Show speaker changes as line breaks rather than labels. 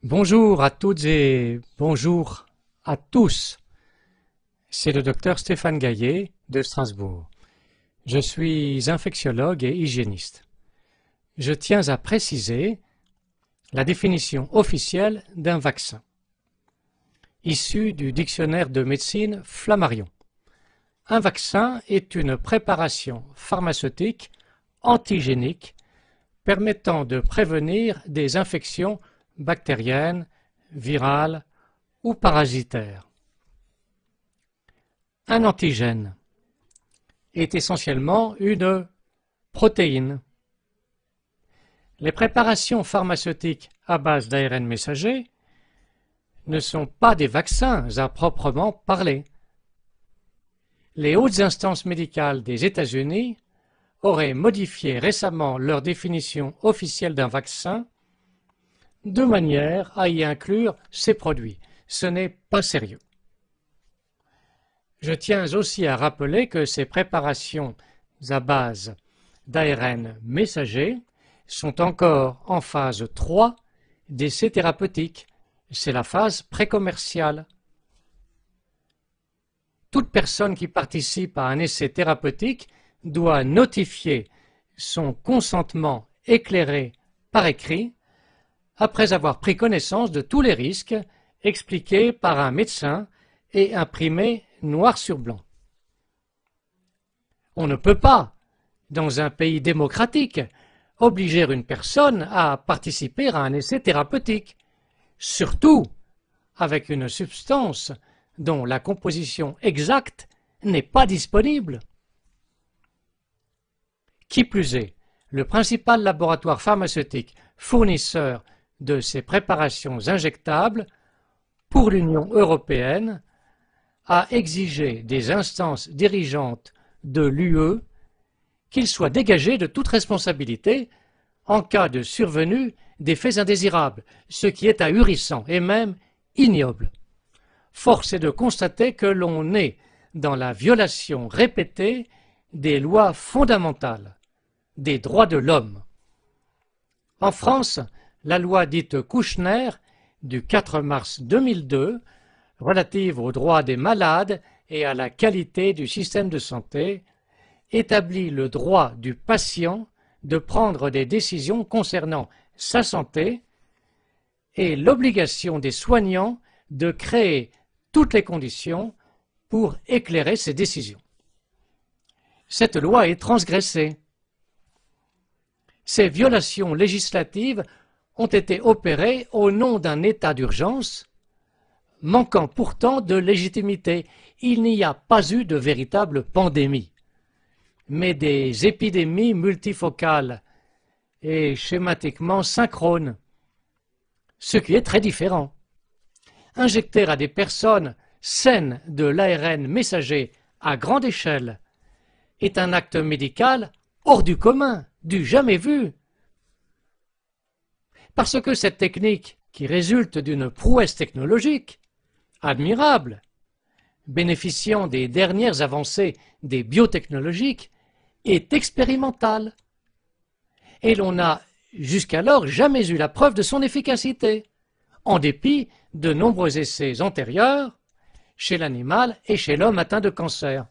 Bonjour à toutes et bonjour à tous. C'est le docteur Stéphane Gaillet de Strasbourg. Je suis infectiologue et hygiéniste. Je tiens à préciser la définition officielle d'un vaccin, issu du dictionnaire de médecine Flammarion. Un vaccin est une préparation pharmaceutique antigénique permettant de prévenir des infections bactérienne, virale ou parasitaire. Un antigène est essentiellement une protéine. Les préparations pharmaceutiques à base d'ARN messager ne sont pas des vaccins à proprement parler. Les hautes instances médicales des États-Unis auraient modifié récemment leur définition officielle d'un vaccin de manière à y inclure ces produits. Ce n'est pas sérieux. Je tiens aussi à rappeler que ces préparations à base d'ARN messager sont encore en phase 3 d'essais thérapeutiques. C'est la phase précommerciale. Toute personne qui participe à un essai thérapeutique doit notifier son consentement éclairé par écrit après avoir pris connaissance de tous les risques expliqués par un médecin et imprimés noir sur blanc. On ne peut pas, dans un pays démocratique, obliger une personne à participer à un essai thérapeutique, surtout avec une substance dont la composition exacte n'est pas disponible. Qui plus est, le principal laboratoire pharmaceutique fournisseur de ces préparations injectables pour l'Union européenne a exigé des instances dirigeantes de l'UE qu'ils soient dégagés de toute responsabilité en cas de survenue d'effets indésirables, ce qui est ahurissant et même ignoble. Force est de constater que l'on est dans la violation répétée des lois fondamentales, des droits de l'homme. En France, la loi dite Kouchner du 4 mars 2002 relative aux droits des malades et à la qualité du système de santé établit le droit du patient de prendre des décisions concernant sa santé et l'obligation des soignants de créer toutes les conditions pour éclairer ces décisions. Cette loi est transgressée. Ces violations législatives ont été opérées au nom d'un état d'urgence, manquant pourtant de légitimité. Il n'y a pas eu de véritable pandémie, mais des épidémies multifocales et schématiquement synchrones, ce qui est très différent. Injecter à des personnes saines de l'ARN messager à grande échelle est un acte médical hors du commun, du jamais vu. Parce que cette technique, qui résulte d'une prouesse technologique admirable, bénéficiant des dernières avancées des biotechnologiques, est expérimentale. Et l'on n'a jusqu'alors jamais eu la preuve de son efficacité, en dépit de nombreux essais antérieurs chez l'animal et chez l'homme atteint de cancer.